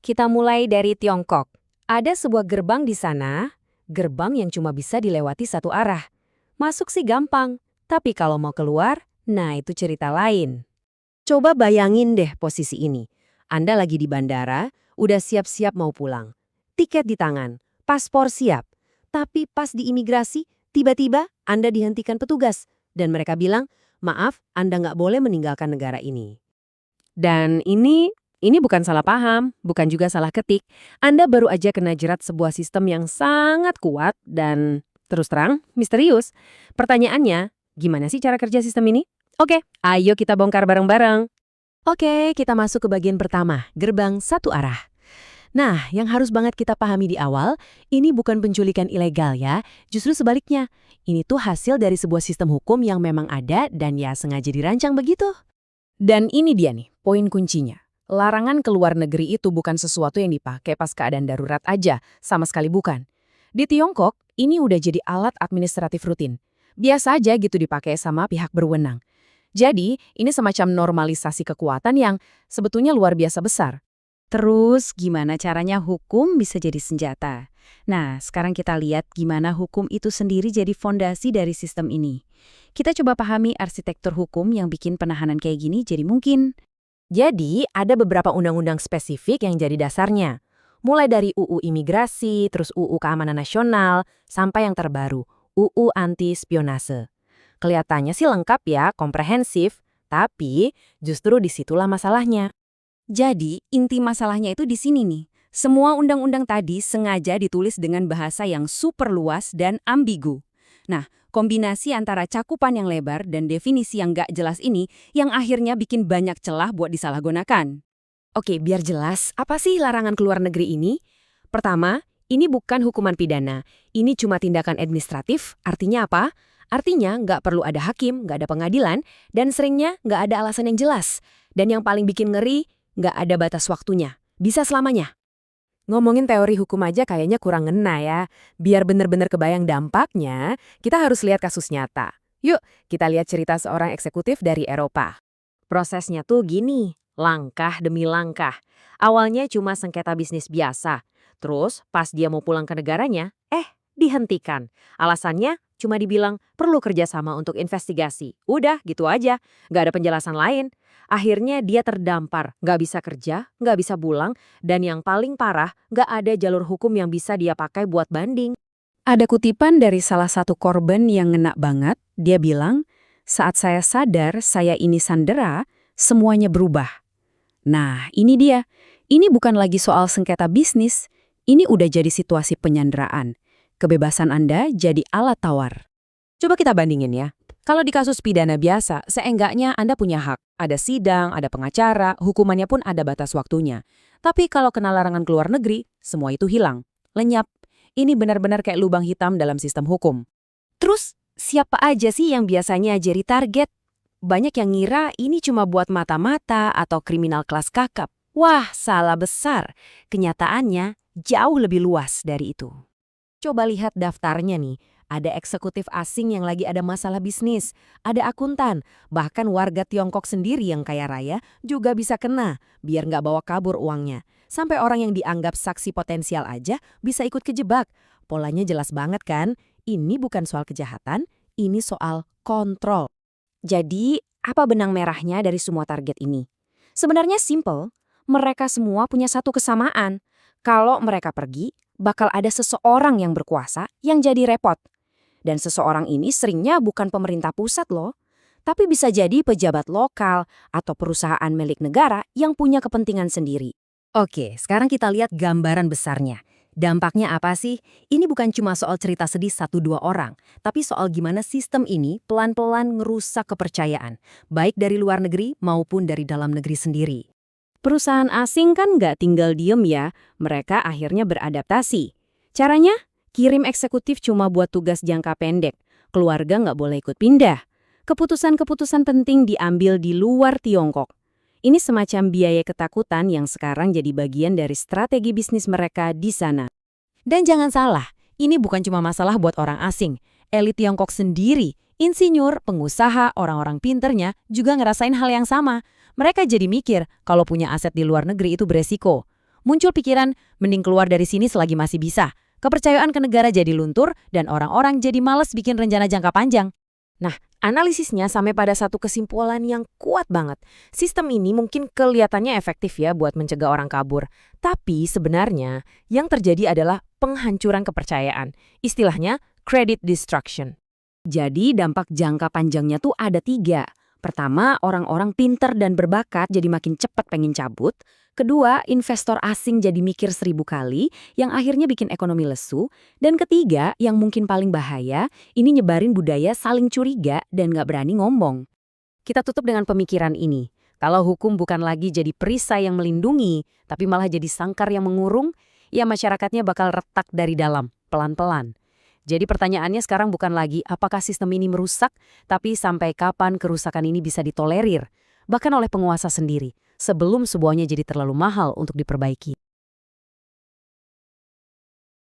Kita mulai dari Tiongkok. Ada sebuah gerbang di sana, gerbang yang cuma bisa dilewati satu arah. Masuk sih gampang, tapi kalau mau keluar, nah itu cerita lain. Coba bayangin deh posisi ini. Anda lagi di bandara, udah siap-siap mau pulang. Tiket di tangan, paspor siap. Tapi pas di imigrasi, tiba-tiba Anda dihentikan petugas. Dan mereka bilang, maaf, Anda nggak boleh meninggalkan negara ini. Dan ini bukan salah paham, bukan juga salah ketik. Anda baru aja kena jerat sebuah sistem yang sangat kuat dan terus terang misterius. Pertanyaannya, gimana sih cara kerja sistem ini? Oke, ayo kita bongkar bareng-bareng. Oke, kita masuk ke bagian pertama, gerbang satu arah. Nah, yang harus banget kita pahami di awal, ini bukan penculikan ilegal ya, justru sebaliknya. Ini tuh hasil dari sebuah sistem hukum yang memang ada dan ya sengaja dirancang begitu. Dan ini dia nih, poin kuncinya. Larangan keluar negeri itu bukan sesuatu yang dipakai pas keadaan darurat aja, sama sekali bukan. Di Tiongkok, ini udah jadi alat administratif rutin. Biasa aja gitu dipakai sama pihak berwenang. Jadi, ini semacam normalisasi kekuatan yang sebetulnya luar biasa besar. Terus gimana caranya hukum bisa jadi senjata? Nah, sekarang kita lihat gimana hukum itu sendiri jadi fondasi dari sistem ini. Kita coba pahami arsitektur hukum yang bikin penahanan kayak gini jadi mungkin. Jadi, ada beberapa undang-undang spesifik yang jadi dasarnya. Mulai dari UU Imigrasi, terus UU Keamanan Nasional, sampai yang terbaru, UU Anti-Spionase. Kelihatannya sih lengkap ya, komprehensif, tapi justru disitulah masalahnya. Jadi, inti masalahnya itu di sini nih. Semua undang-undang tadi sengaja ditulis dengan bahasa yang super luas dan ambigu. Nah, kombinasi antara cakupan yang lebar dan definisi yang nggak jelas ini yang akhirnya bikin banyak celah buat disalahgunakan. Oke, biar jelas, apa sih larangan keluar negeri ini? Pertama, ini bukan hukuman pidana. Ini cuma tindakan administratif. Artinya apa? Artinya nggak perlu ada hakim, nggak ada pengadilan, dan seringnya nggak ada alasan yang jelas. Dan yang paling bikin ngeri, nggak ada batas waktunya. Bisa selamanya. Ngomongin teori hukum aja kayaknya kurang ngena ya. Biar bener-bener kebayang dampaknya, kita harus lihat kasus nyata. Yuk, kita lihat cerita seorang eksekutif dari Eropa. Prosesnya tuh gini, langkah demi langkah. Awalnya cuma sengketa bisnis biasa. Terus, pas dia mau pulang ke negaranya, dihentikan. Alasannya cuma dibilang perlu kerjasama untuk investigasi. Udah, gitu aja. Nggak ada penjelasan lain. Akhirnya dia terdampar, nggak bisa kerja, nggak bisa pulang, dan yang paling parah, nggak ada jalur hukum yang bisa dia pakai buat banding. Ada kutipan dari salah satu korban yang ngena banget. Dia bilang, saat saya sadar saya ini sandera, semuanya berubah. Nah, ini dia. Ini bukan lagi soal sengketa bisnis. Ini udah jadi situasi penyanderaan. Kebebasan Anda jadi alat tawar. Coba kita bandingin ya. Kalau di kasus pidana biasa, seenggaknya Anda punya hak. Ada sidang, ada pengacara, hukumannya pun ada batas waktunya. Tapi kalau kena larangan keluar negeri, semua itu hilang. Lenyap. Ini benar-benar kayak lubang hitam dalam sistem hukum. Terus, siapa aja sih yang biasanya jadi target? Banyak yang ngira ini cuma buat mata-mata atau kriminal kelas kakap. Wah, salah besar. Kenyataannya jauh lebih luas dari itu. Coba lihat daftarnya nih. Ada eksekutif asing yang lagi ada masalah bisnis, ada akuntan, bahkan warga Tiongkok sendiri yang kaya raya juga bisa kena, biar nggak bawa kabur uangnya. Sampai orang yang dianggap saksi potensial aja bisa ikut kejebak. Polanya jelas banget kan? Ini bukan soal kejahatan, ini soal kontrol. Jadi, apa benang merahnya dari semua target ini? Sebenarnya simple, mereka semua punya satu kesamaan. Kalau mereka pergi, bakal ada seseorang yang berkuasa yang jadi repot. Dan seseorang ini seringnya bukan pemerintah pusat loh, tapi bisa jadi pejabat lokal atau perusahaan milik negara yang punya kepentingan sendiri. Oke, sekarang kita lihat gambaran besarnya. Dampaknya apa sih? Ini bukan cuma soal cerita sedih 1-2 orang, tapi soal gimana sistem ini pelan-pelan ngerusak kepercayaan, baik dari luar negeri maupun dari dalam negeri sendiri. Perusahaan asing kan nggak tinggal diem ya, mereka akhirnya beradaptasi. Caranya? Kirim eksekutif cuma buat tugas jangka pendek, keluarga nggak boleh ikut pindah. Keputusan-keputusan penting diambil di luar Tiongkok. Ini semacam biaya ketakutan yang sekarang jadi bagian dari strategi bisnis mereka di sana. Dan jangan salah, ini bukan cuma masalah buat orang asing. Elit Tiongkok sendiri, insinyur, pengusaha, orang-orang pinternya juga ngerasain hal yang sama. Mereka jadi mikir kalau punya aset di luar negeri itu beresiko. muncul pikiran, mending keluar dari sini selagi masih bisa. Kepercayaan ke negara jadi luntur, dan orang-orang jadi males bikin rencana jangka panjang. Nah, analisisnya sampai pada satu kesimpulan yang kuat banget. Sistem ini mungkin kelihatannya efektif ya buat mencegah orang kabur. Tapi sebenarnya yang terjadi adalah penghancuran kepercayaan. Istilahnya credit destruction. Jadi dampak jangka panjangnya tuh ada 3. Pertama, orang-orang pinter dan berbakat jadi makin cepat pengen cabut. Kedua, investor asing jadi mikir 1000 kali, yang akhirnya bikin ekonomi lesu. Dan ketiga, yang mungkin paling bahaya, ini nyebarin budaya saling curiga dan nggak berani ngomong. Kita tutup dengan pemikiran ini. Kalau hukum bukan lagi jadi perisai yang melindungi, tapi malah jadi sangkar yang mengurung, ya masyarakatnya bakal retak dari dalam, pelan-pelan. Jadi pertanyaannya sekarang bukan lagi apakah sistem ini merusak, tapi sampai kapan kerusakan ini bisa ditolerir, bahkan oleh penguasa sendiri, sebelum semuanya jadi terlalu mahal untuk diperbaiki.